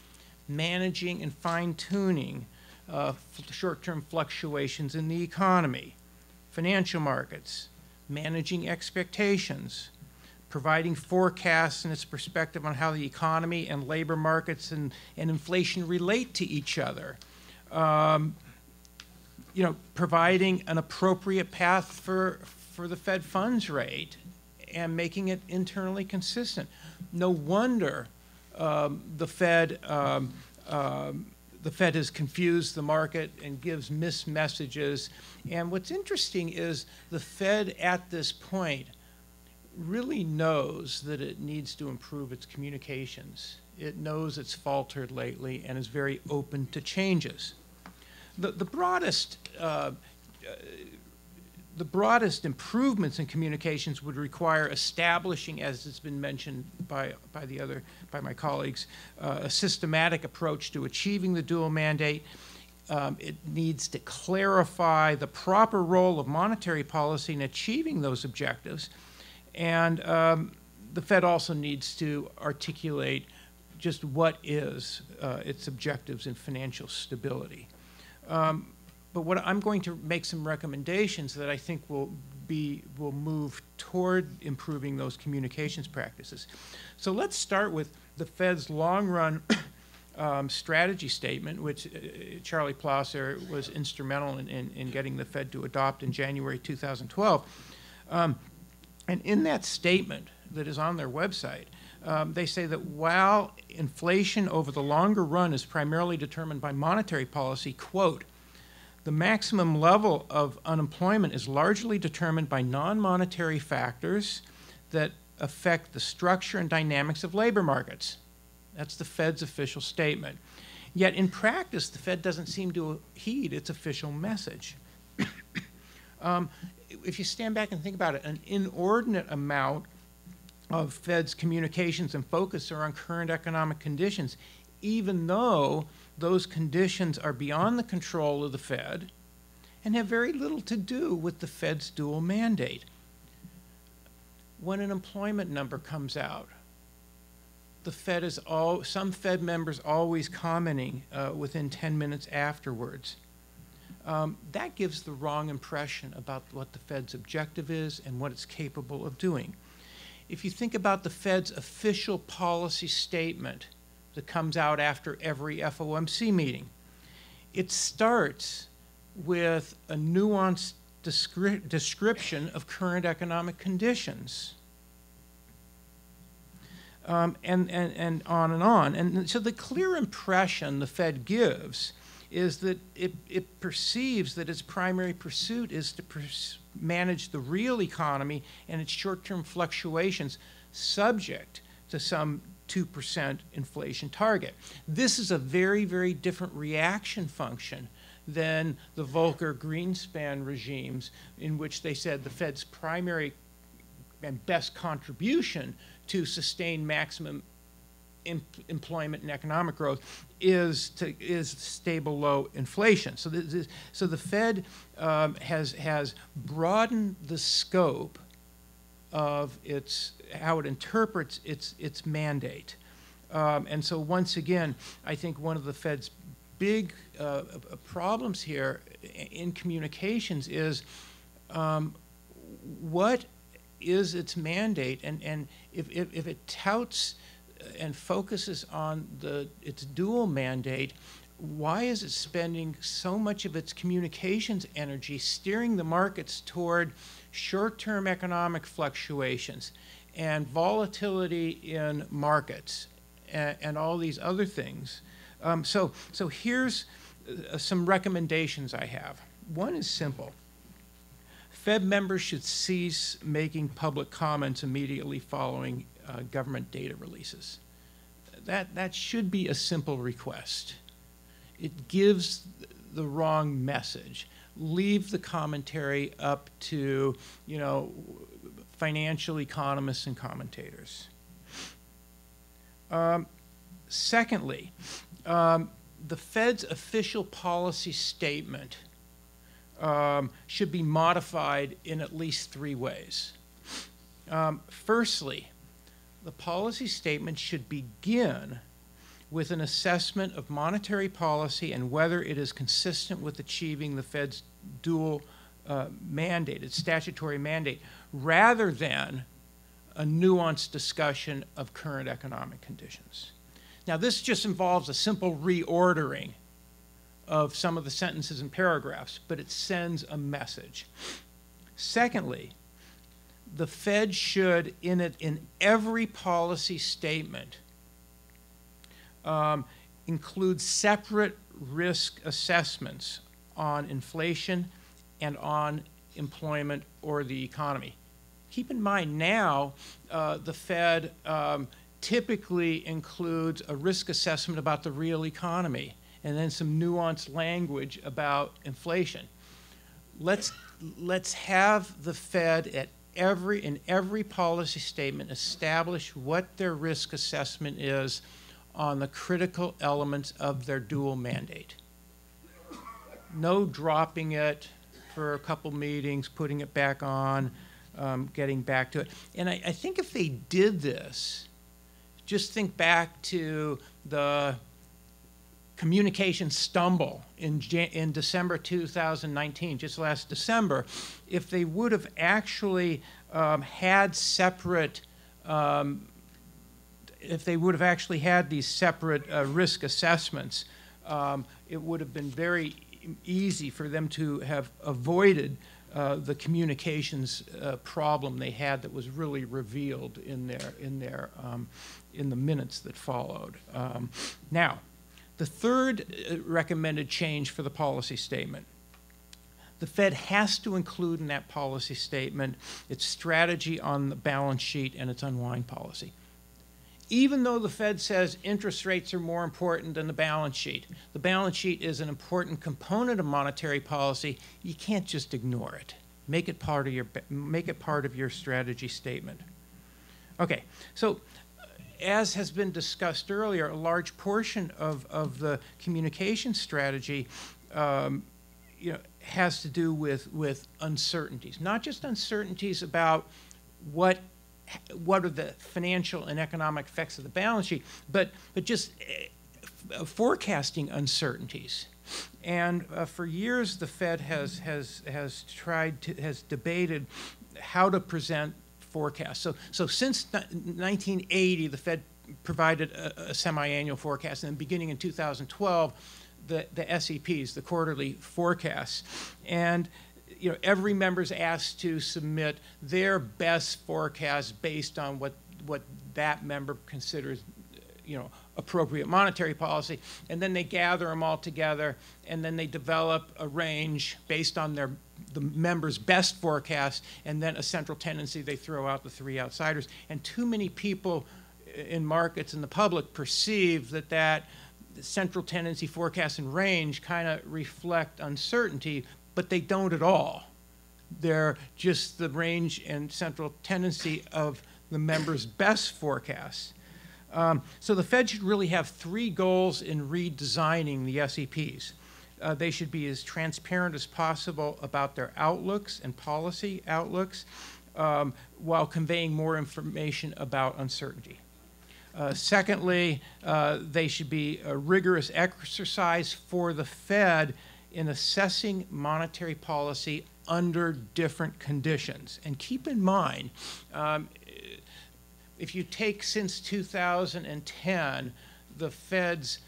managing and fine-tuning short-term fluctuations in the economy, financial markets, managing expectations, providing forecasts and its perspective on how the economy and labor markets and inflation relate to each other. Providing an appropriate path for the Fed funds rate and making it internally consistent. No wonder the Fed has confused the market and gives missed messages. And what's interesting is the Fed at this point really knows that it needs to improve its communications. It knows it's faltered lately and is very open to changes. The broadest improvements in communications would require establishing, as has been mentioned by my colleagues, a systematic approach to achieving the dual mandate. It needs to clarify the proper role of monetary policy in achieving those objectives. And the Fed also needs to articulate just what is its objectives in financial stability. But what I'm going to make some recommendations that I think will move toward improving those communications practices. So let's start with the Fed's long-run strategy statement, which Charlie Plausser was instrumental in getting the Fed to adopt in January 2012. And in that statement that is on their website, they say that while inflation over the longer run is primarily determined by monetary policy, quote, the maximum level of unemployment is largely determined by non-monetary factors that affect the structure and dynamics of labor markets. That's the Fed's official statement. Yet in practice, the Fed doesn't seem to heed its official message. If you stand back and think about it, an inordinate amount of Fed's communications and focus are on current economic conditions, even though those conditions are beyond the control of the Fed and have very little to do with the Fed's dual mandate. When an employment number comes out, some Fed members always commenting within 10 minutes afterwards. That gives the wrong impression about what the Fed's objective is and what it's capable of doing. If you think about the Fed's official policy statement that comes out after every FOMC meeting, it starts with a nuanced description of current economic conditions. And on and on. And so the clear impression the Fed gives is that it perceives that its primary pursuit is to manage the real economy and its short-term fluctuations subject to some 2% inflation target. This is a very, very different reaction function than the Volcker Greenspan regimes, in which they said the Fed's primary and best contribution to sustain maximum employment and economic growth is stable low inflation. So the Fed has broadened the scope of how it interprets its mandate. And so once again, I think one of the Fed's big problems here in communications is what is its mandate, and if it touts and focuses on its dual mandate, why is it spending so much of its communications energy steering the markets toward short-term economic fluctuations and volatility in markets and all these other things? So here's some recommendations I have. One is simple. Fed members should cease making public comments immediately following government data releases. That should be a simple request. It gives the wrong message. Leave the commentary up to, you know, financial economists and commentators. Secondly, the Fed's official policy statement should be modified in at least 3 ways. Firstly, the policy statement should begin with an assessment of monetary policy and whether it is consistent with achieving the Fed's dual mandate, its statutory mandate, rather than a nuanced discussion of current economic conditions. Now, this just involves a simple reordering of some of the sentences and paragraphs, but it sends a message. Secondly, the Fed should, in every policy statement, include separate risk assessments on inflation and on employment or the economy. Keep in mind now, the Fed typically includes a risk assessment about the real economy and then some nuanced language about inflation. Let's have the Fed in every policy statement establish what their risk assessment is on the critical elements of their dual mandate. No dropping it for a couple meetings, putting it back on, getting back to it. And I think if they did this, just think back to the communication stumble in December 2019, just last December. If they would have actually had separate, if they would have actually had these separate risk assessments, it would have been very easy for them to have avoided the communications problem they had that was really revealed in the minutes that followed. Now, the third recommended change for the policy statement. The Fed has to include in that policy statement its strategy on the balance sheet and its unwind policy. Even though the Fed says interest rates are more important than the balance sheet is an important component of monetary policy, you can't just ignore it. Make it part of your strategy statement. Okay, so as has been discussed earlier, a large portion of the communication strategy has to do with uncertainties, not just uncertainties about what are the financial and economic effects of the balance sheet, but just forecasting uncertainties. And for years, the Fed has debated how to present forecasts. So since 1980, the Fed provided a semi-annual forecast, and beginning in 2012, the SEPs, the quarterly forecasts, and every member's asked to submit their best forecast based on what that member considers, appropriate monetary policy, and then they gather them all together, and then they develop a range based on the member's best forecast, and then a central tendency. They throw out the 3 outsiders, and too many people in markets and the public perceive that central tendency forecast and range kind of reflect uncertainty, but they don't at all. They're just the range and central tendency of the member's best forecasts. So the Fed should really have 3 goals in redesigning the SEPs. They should be as transparent as possible about their outlooks and policy outlooks while conveying more information about uncertainty. Secondly, they should be a rigorous exercise for the Fed in assessing monetary policy under different conditions. And keep in mind, if you take since 2010, the Fed's,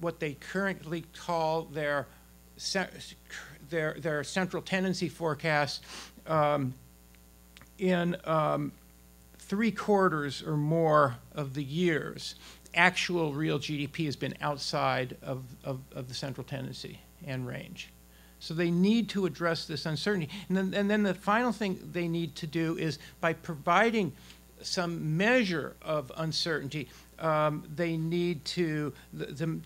what they currently call their central tendency forecast, in 3/4 or more of the years, actual real GDP has been outside of the central tendency and range. So they need to address this uncertainty. And then the final thing they need to do is, by providing some measure of uncertainty, they need to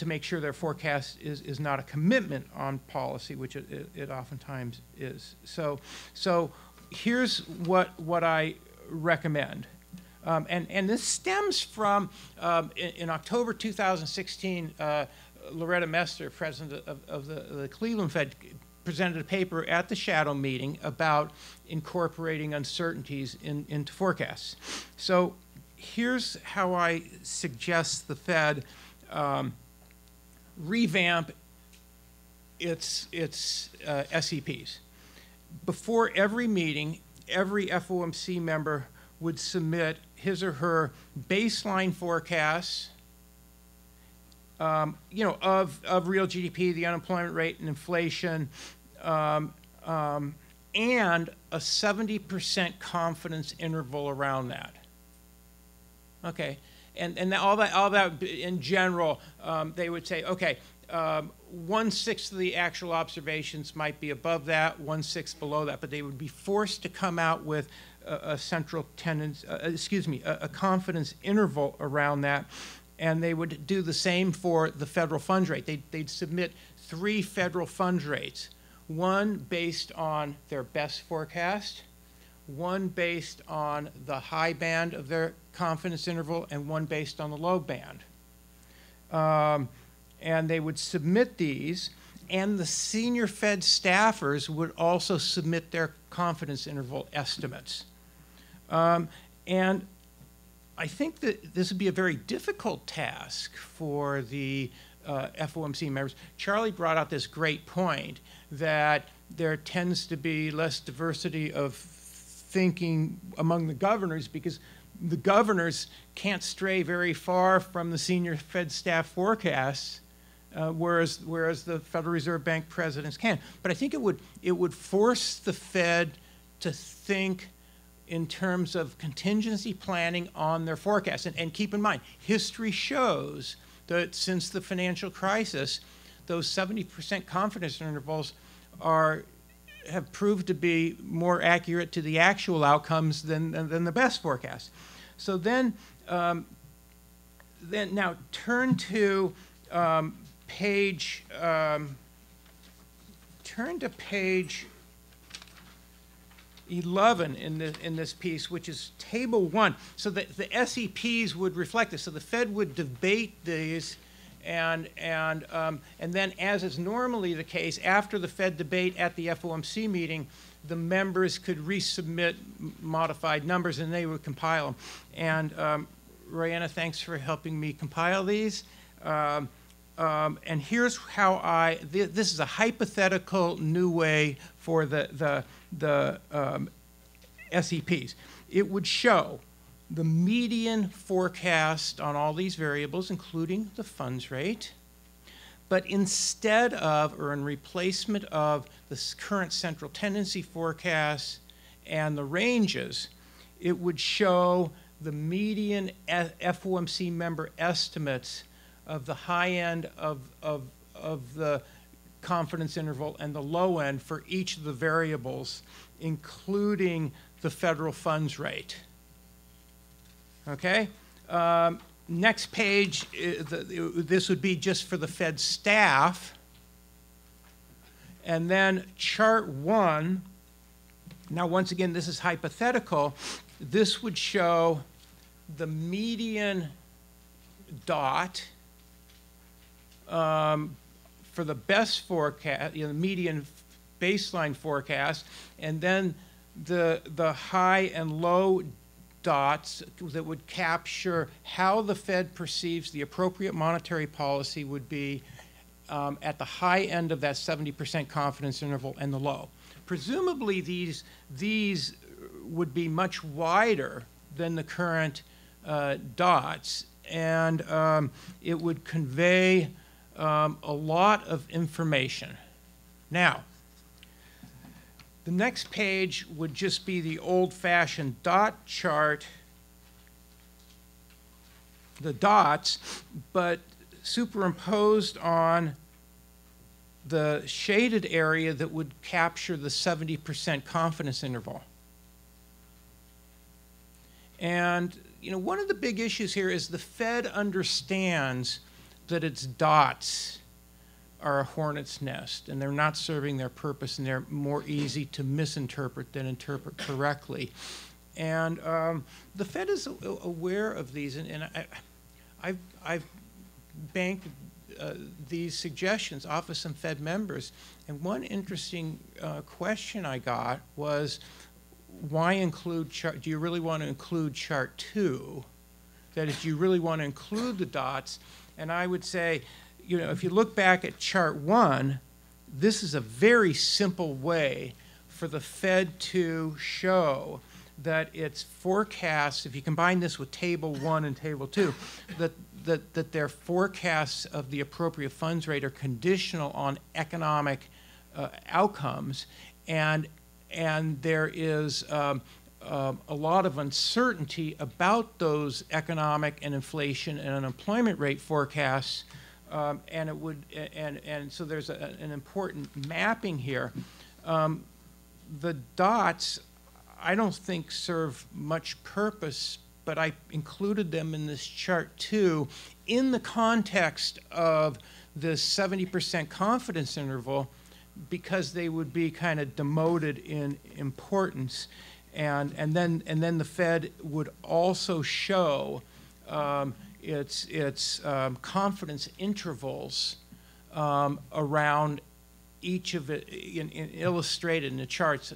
make sure their forecast is not a commitment on policy, which it oftentimes is. So here's what I recommend. And this stems from, in October 2016, Loretta Mester, president of the Cleveland Fed, presented a paper at the shadow meeting about incorporating uncertainties into forecasts. So here's how I suggest the Fed revamp its SEPs. Before every meeting, every FOMC member would submit his or her baseline forecasts, of real GDP, the unemployment rate, and inflation, and a 70% confidence interval around that. Okay, and all that in general, they would say, okay, 1/6 of the actual observations might be above that, 1/6 below that, but they would be forced to come out with a central tendency, a confidence interval around that, and they would do the same for the federal funds rate. They'd submit 3 federal funds rates, one based on their best forecast, one based on the high band of their confidence interval, and one based on the low band. And they would submit these, and the senior Fed staffers would also submit their confidence interval estimates. And I think that this would be a very difficult task for the FOMC members. Charlie brought out this great point that there tends to be less diversity of thinking among the governors because the governors can't stray very far from the senior Fed staff forecasts, whereas the Federal Reserve Bank presidents can. But I think it would force the Fed to think in terms of contingency planning on their forecasts. And keep in mind, history shows that since the financial crisis, those 70% confidence intervals have proved to be more accurate to the actual outcomes than the best forecast. So then now turn to page 11 in this piece, which is table 1. So the SEPs would reflect this. So the Fed would debate these, and then, as is normally the case, after the Fed debate at the FOMC meeting, the members could resubmit modified numbers, and they would compile them. And Rayanna, thanks for helping me compile these. And here's how this is a hypothetical new way for the SEPs. It would show the median forecast on all these variables, including the funds rate, but instead of, or in replacement of, the current central tendency forecasts and the ranges, it would show the median FOMC member estimates of the high end of the confidence interval and the low end for each of the variables, including the federal funds rate. Okay? Next page, this would be just for the Fed staff. And then chart 1, now once again, this is hypothetical. This would show the median dot for the best forecast, the median baseline forecast, and then the high and low dots that would capture how the Fed perceives the appropriate monetary policy would be at the high end of that 70% confidence interval and the low. Presumably these would be much wider than the current dots, and it would convey a lot of information. Now, the next page would just be the old-fashioned dot chart, the dots, but superimposed on the shaded area that would capture the 70% confidence interval. And one of the big issues here is the Fed understands that its dots are a hornet's nest, and they're not serving their purpose, and they're more easy to misinterpret than interpret correctly. And the Fed is aware of these, and I've banked these suggestions off of some Fed members. And one interesting question I got was, why include chart? Do you really want to include chart 2? That is, do you really want to include the dots? And I would say, if you look back at chart 1, this is a very simple way for the Fed to show that its forecasts, if you combine this with table 1 and table 2, that their forecasts of the appropriate funds rate are conditional on economic outcomes, and there is a lot of uncertainty about those economic and inflation and unemployment rate forecasts, and so there's an important mapping here. The dots, I don't think serve much purpose, but I included them in this chart too, in the context of this 70% confidence interval, because they would be kind of demoted in importance, and then the Fed would also show its confidence intervals around each of it, illustrated in the charts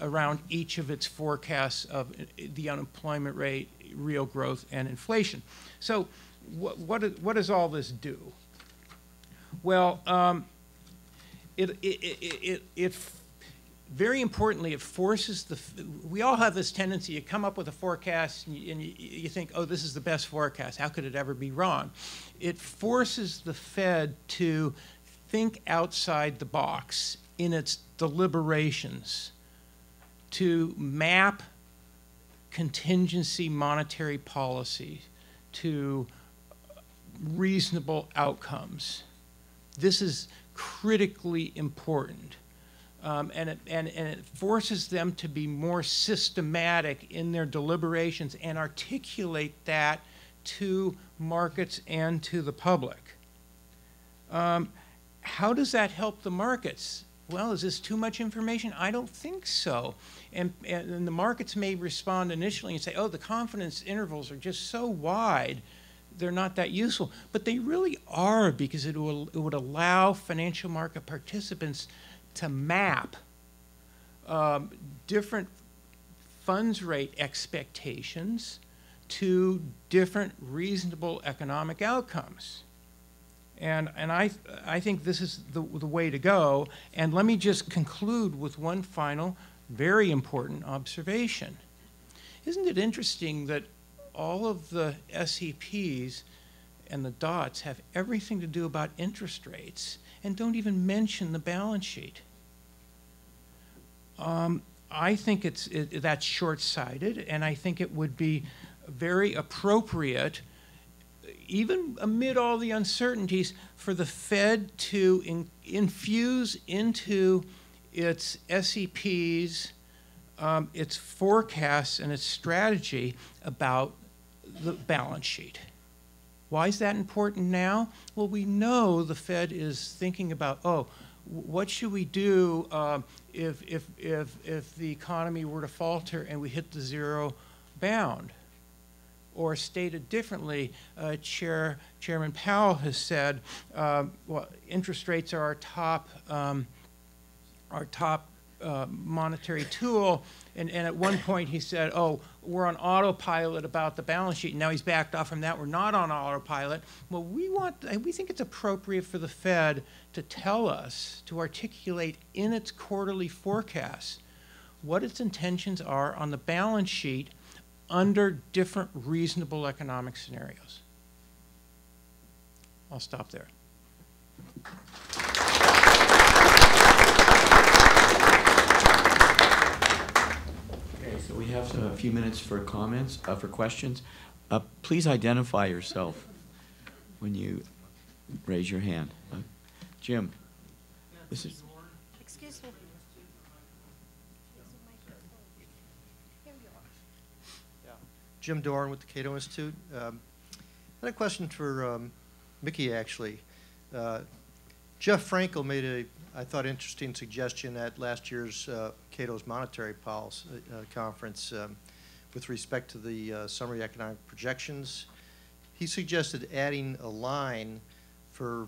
around each of its forecasts of the unemployment rate, real growth, and inflation. So what does all this do? Well, it very importantly, it forces we all have this tendency, you come up with a forecast and you think, oh, this is the best forecast. How could it ever be wrong? It forces the Fed to think outside the box in its deliberations, to map contingency monetary policy to reasonable outcomes. This is critically important. And it forces them to be more systematic in their deliberations and articulate that to markets and to the public. How does that help the markets? Well, is this too much information? I don't think so. And the markets may respond initially and say, oh, the confidence intervals are just so wide, they're not that useful. But they really are, because it would allow financial market participants to map different funds rate expectations to different reasonable economic outcomes. And I think this is the way to go. And let me just conclude with one final, very important observation. Isn't it interesting that all of the SEPs and the dots have everything to do about interest rates and don't even mention the balance sheet? I think that's short-sighted, and I think it would be very appropriate, even amid all the uncertainties, for the Fed to infuse into its SEPs, its forecasts, and its strategy about the balance sheet. Why is that important now? Well, we know the Fed is thinking about, oh, what should we do if the economy were to falter and we hit the zero bound? Or stated differently, Chairman Powell has said, well, interest rates are our top monetary tool, and at one point he said, oh, we're on autopilot about the balance sheet, and now he's backed off from that. We're not on autopilot. Well, we think it's appropriate for the Fed to tell us, to articulate in its quarterly forecasts what its intentions are on the balance sheet under different reasonable economic scenarios. I'll stop there. Okay, so we have a few minutes for comments, for questions. Please identify yourself when you raise your hand. Jim. This is Excuse me. Jim Dorn with the Cato Institute. I had a question for Mickey, actually. Jeff Frankel made a, I thought, interesting suggestion at last year's Cato's Monetary Policy Conference with respect to the summary economic projections. He suggested adding a line for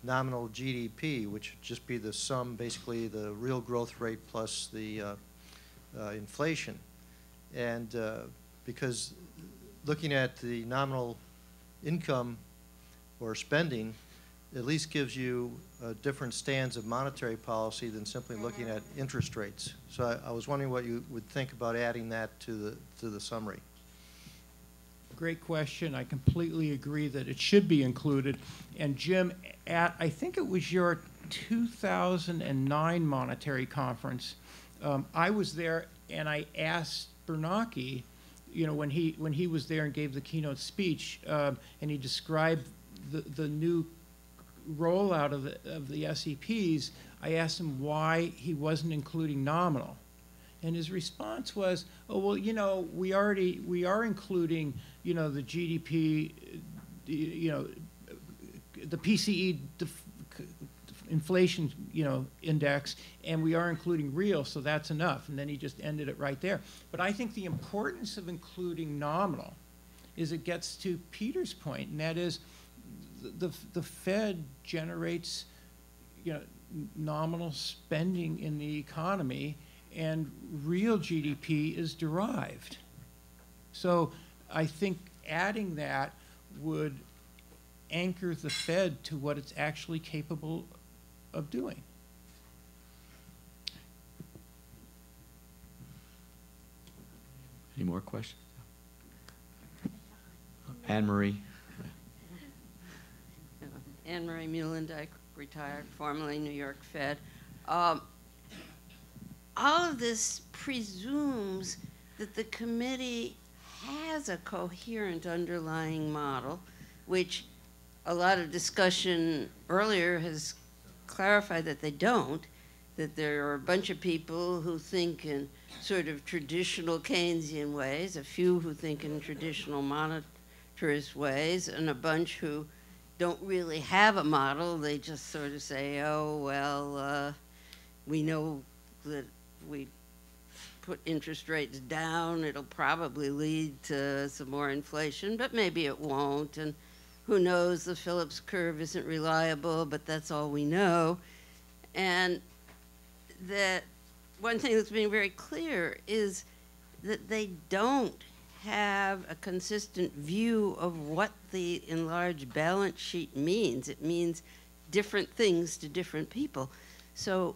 nominal GDP, which would just be the sum, basically the real growth rate plus the inflation. And because looking at the nominal income or spending at least gives you a different stance of monetary policy than simply looking at interest rates. So I was wondering what you would think about adding that to the summary. Great question. I completely agree that it should be included. And Jim, at I think it was your 2009 monetary conference, I was there and I asked Bernanke, you know, when he was there and gave the keynote speech, and he described the new rollout of the SEPs, I asked him why he wasn't including nominal. And his response was, oh, well, you know, we are including, you know, the GDP, you know, the PCE inflation, you know, index, and we are including real, so that's enough. And then he just ended it right there. But I think the importance of including nominal is it gets to Peter's point, and that is the Fed generates, you know, nominal spending in the economy, and real GDP is derived. So I think adding that would anchor the Fed to what it's actually capable of doing. Any more questions? Anne-Marie. Anne-Marie Muhlendyke, retired, formerly New York Fed. All of this presumes that the committee has a coherent underlying model, which a lot of discussion earlier has clarified that they don't, that there are a bunch of people who think in sort of traditional Keynesian ways, a few who think in traditional monetarist ways, and a bunch who don't really have a model. They just sort of say, oh, well, we know that we put interest rates down, it'll probably lead to some more inflation, but maybe it won't. And who knows, the Phillips curve isn't reliable, but that's all we know. And that one thing that's being very clear is that they don't have a consistent view of what the enlarged balance sheet means. It means different things to different people. So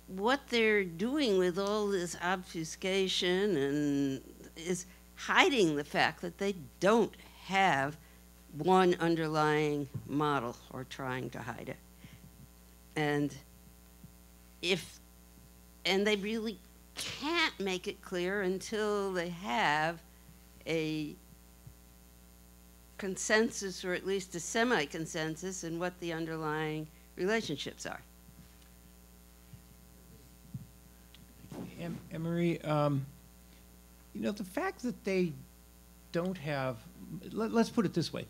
what they're doing with all this obfuscation and is hiding the fact that they don't have one underlying model, or trying to hide it. And they really can't make it clear until they have a consensus, or at least a semi-consensus, in what the underlying relationships are. Emery, you know, the fact that they don't have, let's put it this way,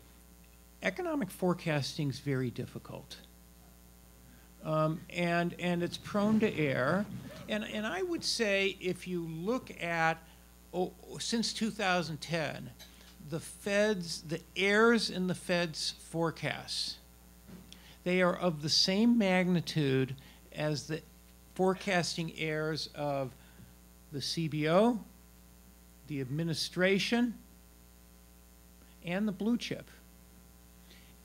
economic forecasting is very difficult. And it's prone to error. And I would say if you look at, since 2010, the errors in the Fed's forecasts, they are of the same magnitude as the forecasting errors of the CBO, the administration, and the blue chip.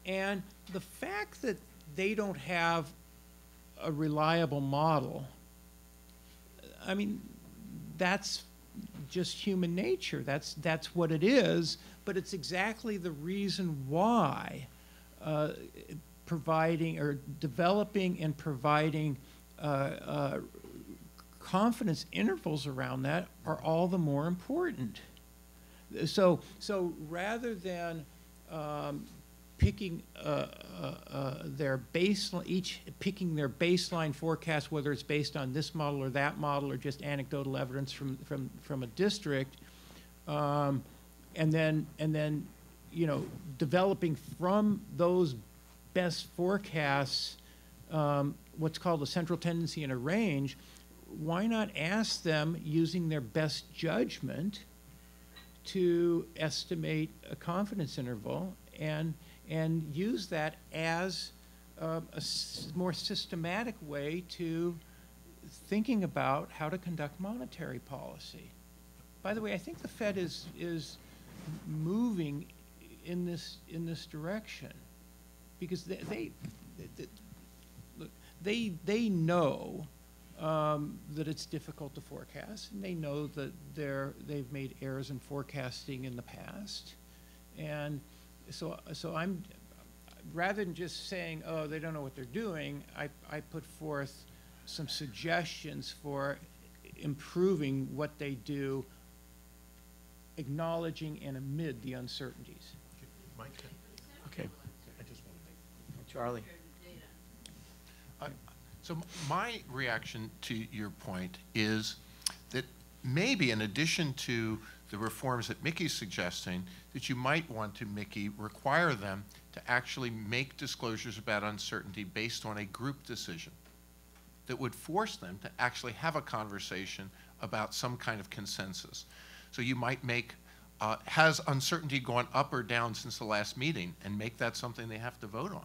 And the fact that they don't have a reliable model, I mean, that's just human nature. That's what it is, but it's exactly the reason why providing or developing and providing confidence intervals around that are all the more important. So rather than picking their baseline, each picking their baseline forecast, whether it's based on this model or that model or just anecdotal evidence from a district, and then developing from those best forecasts what's called a central tendency and a range. Why not ask them, using their best judgment, to estimate a confidence interval and use that as a more systematic way to thinking about how to conduct monetary policy. By the way, I think the Fed is moving in this direction, because they know that it's difficult to forecast, and they know that they've made errors in forecasting in the past, and so I'm, rather than just saying, oh, they don't know what they're doing, I put forth some suggestions for improving what they do, acknowledging and amid the uncertainties. Mike? Okay. I just want to make Charlie. So my reaction to your point is that maybe in addition to the reforms that Mickey's suggesting, that you might want to, Mickey, require them to actually make disclosures about uncertainty based on a group decision that would force them to actually have a conversation about some kind of consensus. So you might make, has uncertainty gone up or down since the last meeting, and make that something they have to vote on.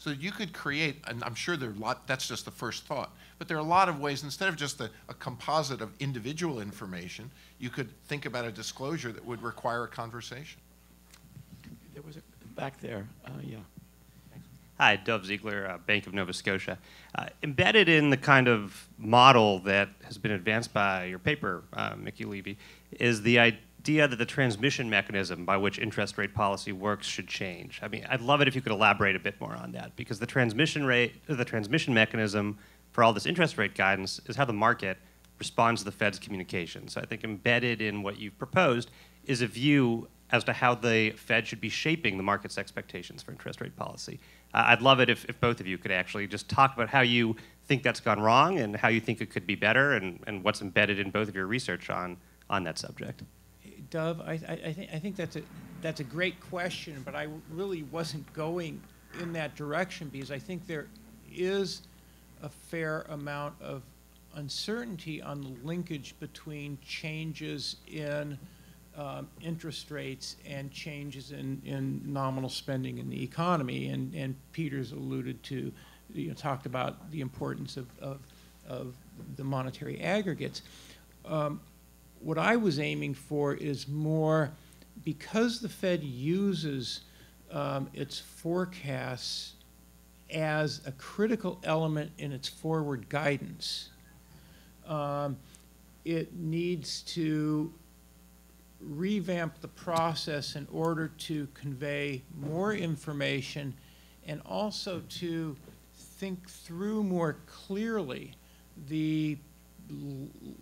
So that you could create, and I'm sure there are a lot, that's just the first thought, but there are a lot of ways, instead of just a composite of individual information, you could think about a disclosure that would require a conversation. There was a back there, yeah. Hi, Dov Ziegler, Bank of Nova Scotia. Embedded in the kind of model that has been advanced by your paper, Mickey Levy, is the idea that the transmission mechanism by which interest rate policy works should change. I mean, I'd love it if you could elaborate a bit more on that, because the transmission mechanism for all this interest rate guidance is how the market responds to the Fed's communications. So I think embedded in what you've proposed is a view as to how the Fed should be shaping the market's expectations for interest rate policy. I'd love it if both of you could actually just talk about how you think that's gone wrong and how you think it could be better, and what's embedded in both of your research on that subject. Dov, I think that's a great question, but I really wasn't going in that direction, because I think there is a fair amount of uncertainty on the linkage between changes in interest rates and changes in nominal spending in the economy, and Peter's alluded to, talked about the importance of the monetary aggregates. What I was aiming for is more, because the Fed uses its forecasts as a critical element in its forward guidance, it needs to revamp the process in order to convey more information, and also to think through more clearly the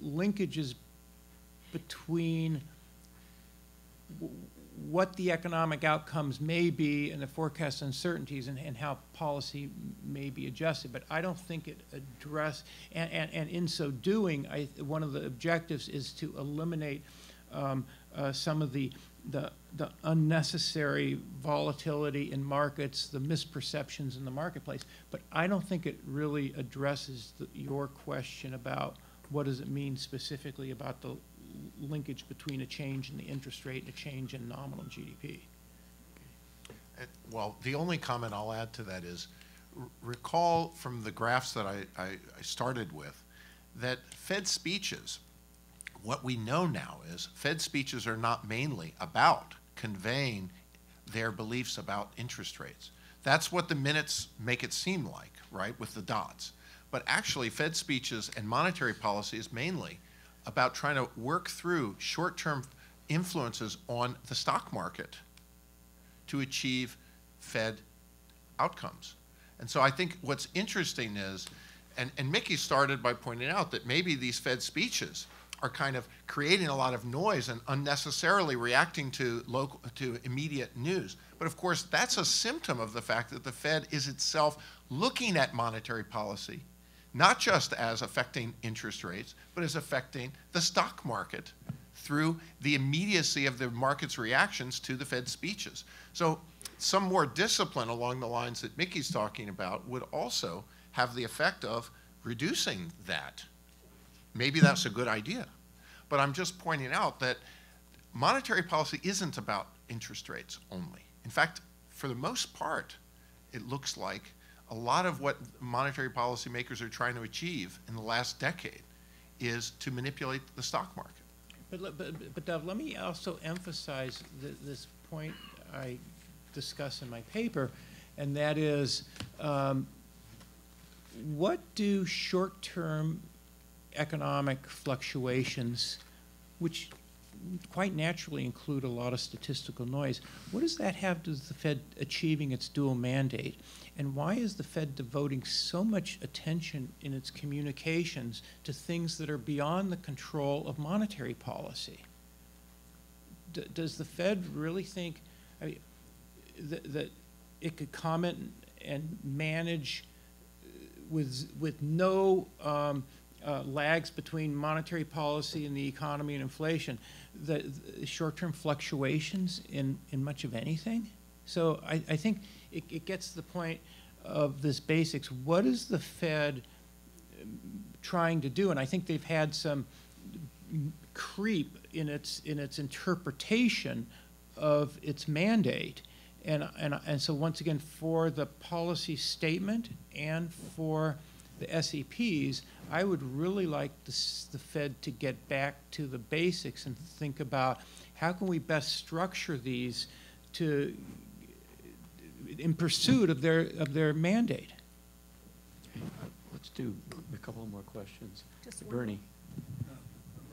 linkages between what the economic outcomes may be and the forecast uncertainties, and how policy may be adjusted. But I don't think it addressed, and in so doing, one of the objectives is to eliminate some of the unnecessary volatility in markets, the misperceptions in the marketplace. But I don't think it really addresses your question about what does it mean specifically about the linkage between a change in the interest rate and a change in nominal GDP. Well, the only comment I'll add to that is, recall from the graphs that I started with, that Fed speeches, what we know now is Fed speeches are not mainly about conveying their beliefs about interest rates. That's what the minutes make it seem like, right, with the dots. But actually, Fed speeches and monetary policy is mainly about trying to work through short-term influences on the stock market to achieve Fed outcomes. And so I think what's interesting is, and Mickey started by pointing out that maybe these Fed speeches are kind of creating a lot of noise and unnecessarily reacting to immediate news. But of course, that's a symptom of the fact that the Fed is itself looking at monetary policy, not just as affecting interest rates, but as affecting the stock market through the immediacy of the market's reactions to the Fed speeches. So some more discipline along the lines that Mickey's talking about would also have the effect of reducing that. Maybe that's a good idea. But I'm just pointing out that monetary policy isn't about interest rates only. In fact, for the most part, it looks like a lot of what monetary policy makers are trying to achieve in the last decade is to manipulate the stock market. But Dov, let me also emphasize this point I discuss in my paper, and that is, what do short-term economic fluctuations, which quite naturally include a lot of statistical noise, what does that have to the Fed achieving its dual mandate? And why is the Fed devoting so much attention in its communications to things that are beyond the control of monetary policy? Does the Fed really think that it could comment and manage with no lags between monetary policy and the economy and inflation, the short-term fluctuations in much of anything? So I think it gets to the point of this basics. What is the Fed trying to do? And I think they've had some creep in its interpretation of its mandate. And so once again, for the policy statement and for the SEPs, I would really like the Fed to get back to the basics and think about how can we best structure these in pursuit of their mandate. Let's do a couple more questions. Bernie.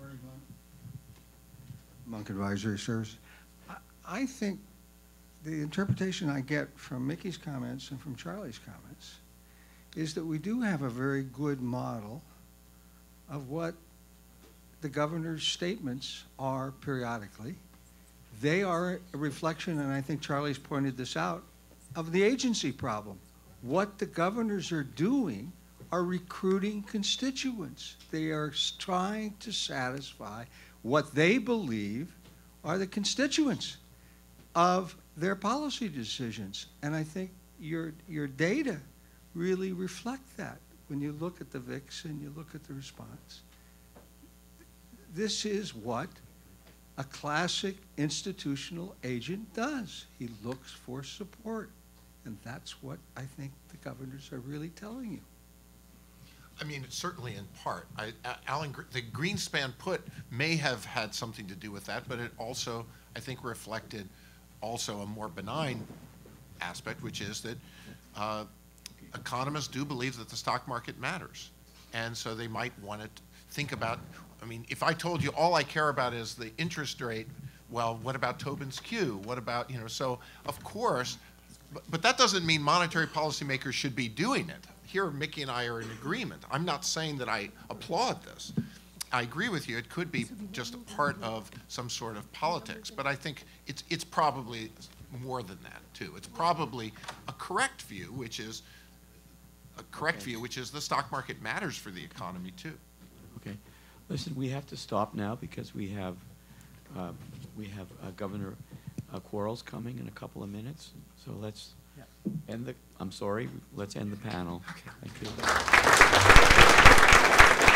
Bernie Monk Advisory Service. I think the interpretation I get from Mickey's comments and from Charlie's comments is that we do have a very good model of what the governor's statements are periodically. They are a reflection, and I think Charlie's pointed this out, of the agency problem. What the governors are doing are recruiting constituents. They are trying to satisfy what they believe are the constituents of their policy decisions. And I think your data really reflect that when you look at the VIX and you look at the response. This is what a classic institutional agent does. He looks for support. And that's what I think the governors are really telling you. I mean, certainly in part. The Greenspan put may have had something to do with that, but it also, I think, reflected also a more benign aspect, which is that economists do believe that the stock market matters. And so they might want to think about, I mean, if I told you all I care about is the interest rate, well, what about Tobin's Q? What about, so of course, but that doesn't mean monetary policymakers should be doing it. Here, Mickey and I are in agreement. I'm not saying that I applaud this. I agree with you. It could be just a part of some sort of politics, but I think it's probably more than that too. It's probably a correct view, which is the stock market matters for the economy too. Okay, listen, we have to stop now because we have Governor Quarles coming in a couple of minutes. So let's end let's end the panel. Okay. Thank you.